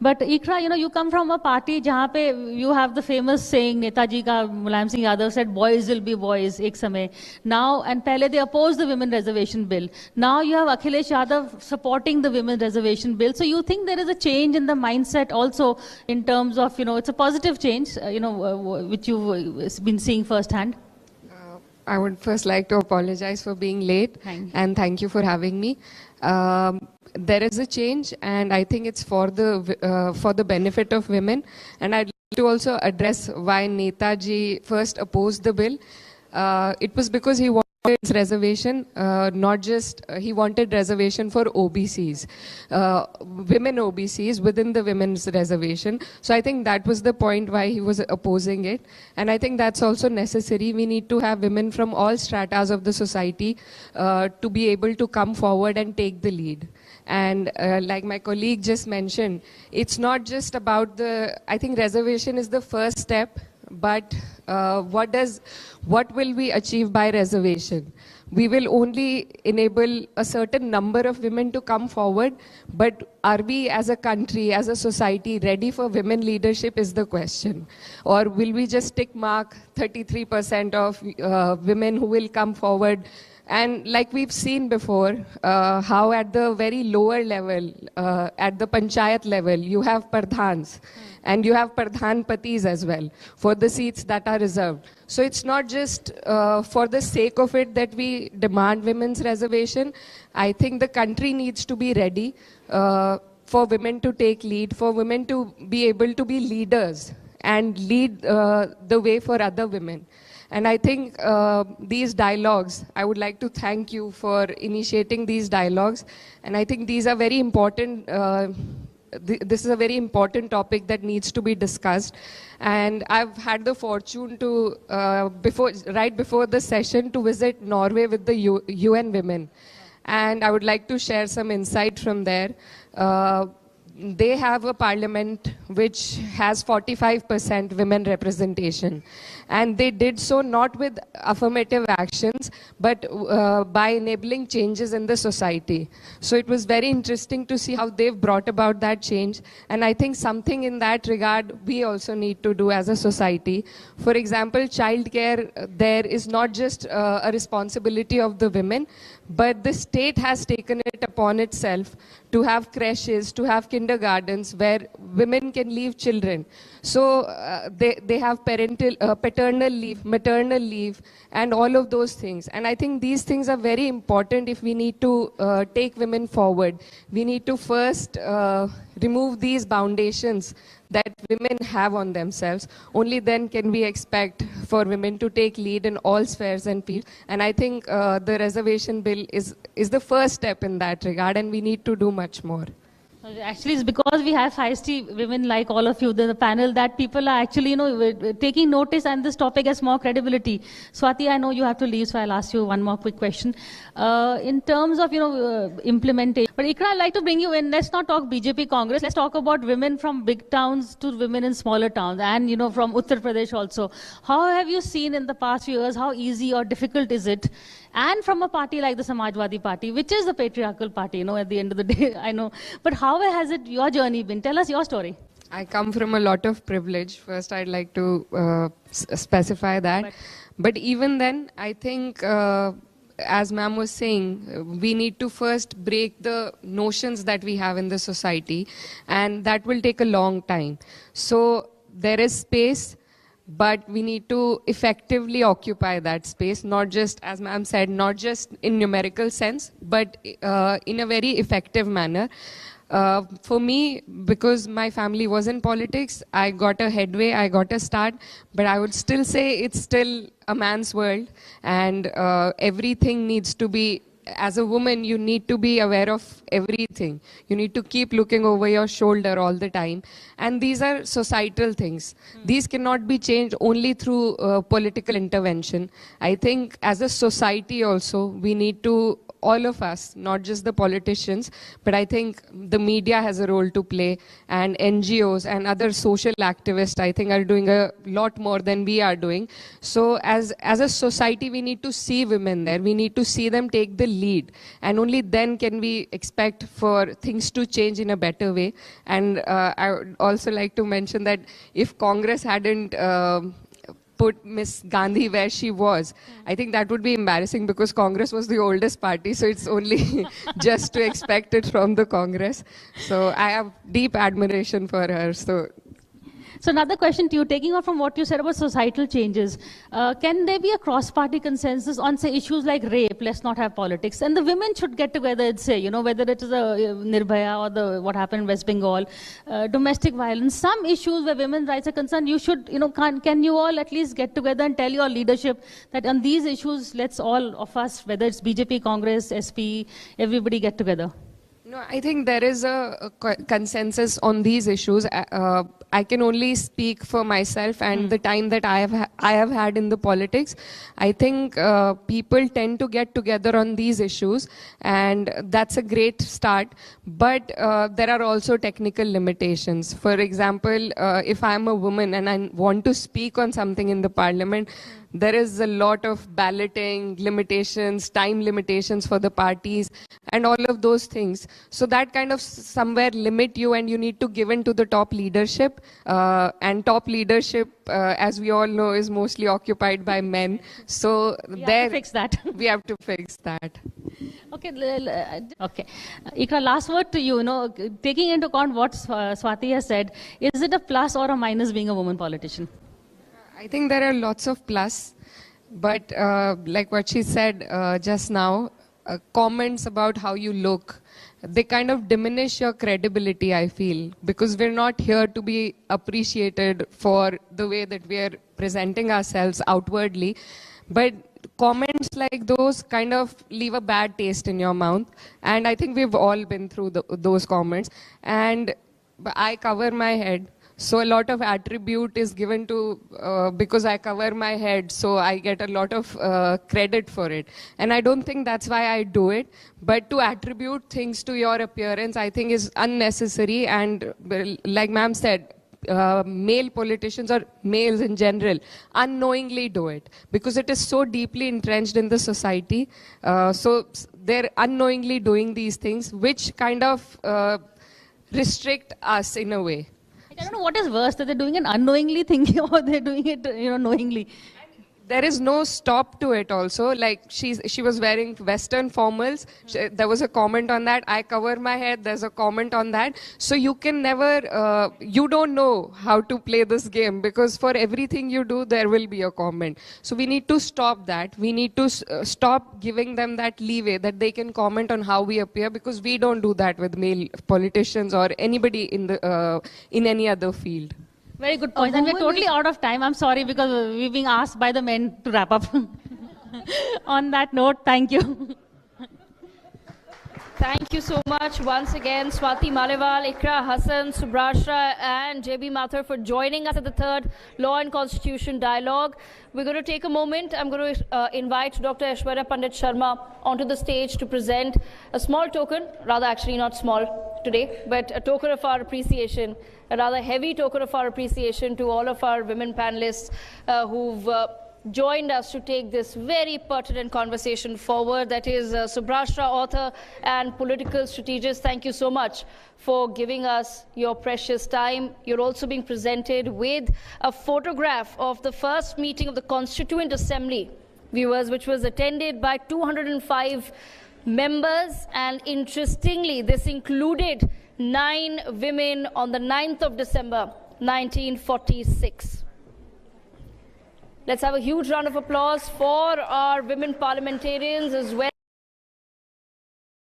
But Iqra, you come from a party जहाँ पे you have the famous saying, Netaji का Mulayam Singh Yadav said, boys will be boys एक समय. Now, and पहले they opposed the women reservation bill. Now you have Akhilesh Yadav supporting the women reservation bill. So you think there is a change in the mindset also in terms of, it's a positive change, which you've been seeing firsthand? I would first like to apologize for being late, and thank you for having me. There is a change, and I think it's for the benefit of women. And I'd like to also address why Netaji first opposed the bill. It was because he wanted reservation, not just he wanted reservation for OBCs, women OBCs within the women's reservation. So I think that was the point why he was opposing it, and I think that's also necessary. We need to have women from all stratas of the society to be able to come forward and take the lead. And like my colleague just mentioned, it's not just about I think reservation is the first step. But what will we achieve by reservation? We will only enable a certain number of women to come forward, but are we as a country, as a society, ready for women leadership is the question. Or will we just tick mark 33% of women who will come forward? And like we've seen before, how at the very lower level, at the panchayat level, you have pradhans. And you have pradhan patis as well for the seats that are reserved. So it's not just for the sake of it that we demand women's reservation. I think the country needs to be ready for women to take lead, for women to be able to be leaders and lead the way for other women. And I think these dialogues, I would like to thank you for initiating these dialogues. And I think these are very important. This is a very important topic that needs to be discussed. And I've had the fortune to, right before the session, to visit Norway with the UN Women. And I would like to share some insight from there. They have a parliament which has 45% women representation. And they did so not with affirmative actions, but by enabling changes in the society. So it was very interesting to see how they've brought about that change. And I think something in that regard we also need to do as a society. For example, childcare there is not just a responsibility of the women, but the state has taken it upon itself to have creches, to have kindergartens where women can leave children. So they have paternal leave, maternal leave, and all of those things. And I think these things are very important if we need to take women forward. We need to first remove these foundations that women have on themselves. Only then can we expect for women to take lead in all spheres and fields. And I think the reservation bill is the first step in that regard, and we need to do much more. Actually, it's because we have feisty women like all of you in the panel that people are actually, taking notice, and this topic has more credibility. Swati, I know you have to leave, so I'll ask you one more quick question. In terms of, implementation, but Iqra, I'd like to bring you in. Let's not talk BJP Congress. Let's talk about women from big towns to women in smaller towns, and, from Uttar Pradesh also. How have you seen in the past few years, how easy or difficult is it? And from a party like the Samajwadi Party, which is the patriarchal party, at the end of the day, I know. But how has your journey been? Tell us your story. I come from a lot of privilege. First, I'd like to specify that. But even then, I think, as ma'am was saying, we need to first break the notions that we have in the society. And that will take a long time. So there is space, but we need to effectively occupy that space, not just, as ma'am said, not just in numerical sense, but in a very effective manner. For me, because my family was in politics, I got a headway, I got a start, but I would still say it's still a man's world, and everything needs to be, as a woman, you need to be aware of everything. You need to keep looking over your shoulder all the time. And these are societal things. These cannot be changed only through political intervention. I think as a society also, we need to all of us, not just the politicians, but I think the media has a role to play, and NGOs and other social activists, I think, are doing a lot more than we are doing. So as a society, we need to see women there. We need to see them take the lead. And only then can we expect for things to change in a better way. And I would also like to mention that if Congress hadn't put Miss Gandhi where she was, I think that would be embarrassing, because Congress was the oldest party, so it's only just to expect it from the Congress. So I have deep admiration for her. So another question to you, taking off from what you said about societal changes, can there be a cross-party consensus on, say, issues like rape? Let's not have politics. And the women should get together and say, whether it is a Nirbhaya or what happened in West Bengal, domestic violence, some issues where women's rights are concerned, you should, can you all at least get together and tell your leadership that on these issues, let's all of us, whether it's BJP, Congress, SP, everybody get together? No, I think there is a consensus on these issues. I can only speak for myself and the time that I have had in the politics. I think people tend to get together on these issues, and that's a great start. But there are also technical limitations. For example, if I'm a woman and I want to speak on something in the parliament, there is a lot of balloting limitations, time limitations for the parties, and all of those things. So that kind of somewhere limit you, and you need to give in to the top leadership. And top leadership, as we all know, is mostly occupied by men. So we have to fix that. We have to fix that. Okay. Iqra, last word to you. Taking into account what Swati has said, is it a plus or a minus being a woman politician? I think there are lots of plus, but like what she said just now, comments about how you look, they kind of diminish your credibility, I feel, because we're not here to be appreciated for the way that we are presenting ourselves outwardly. But comments like those kind of leave a bad taste in your mouth. And I think we've all been through those comments. And I cover my head. So a lot of attribute is given to, because I cover my head, so I get a lot of credit for it. And I don't think that's why I do it. But to attribute things to your appearance, I think is unnecessary. And like ma'am said, male politicians or males in general unknowingly do it because it is so deeply entrenched in the society. So they're unknowingly doing these things, which kind of restrict us in a way. I don't know what is worse, that they're doing it unknowingly thinking or they're doing it, knowingly. There is no stop to it also. Like she was wearing Western formals. There was a comment on that. I cover my head. There's a comment on that. So you can never, you don't know how to play this game because for everything you do, there will be a comment. So we need to stop that. We need to stop giving them that leeway that they can comment on how we appear because we don't do that with male politicians or anybody in any other field. Very good point. And we're totally out of time. I'm sorry because we're being asked by the men to wrap up. On that note, thank you. Thank you so much once again, Swati Maliwal, Iqra Hassan, Subrashra, and JB Mathur for joining us at the third Law and Constitution Dialogue. We're going to take a moment. I'm going to invite Dr. Aishwarya Pandit Sharma onto the stage to present a small token, rather actually not small today, but a token of our appreciation, a rather heavy token of our appreciation to all of our women panelists who've joined us to take this very pertinent conversation forward. That is Subrashra, author and political strategist. Thank you so much for giving us your precious time. You're also being presented with a photograph of the first meeting of the Constituent Assembly, viewers, which was attended by 205 members. And interestingly, this included 9 women on the 9th of December, 1946. Let's have a huge round of applause for our women parliamentarians as well.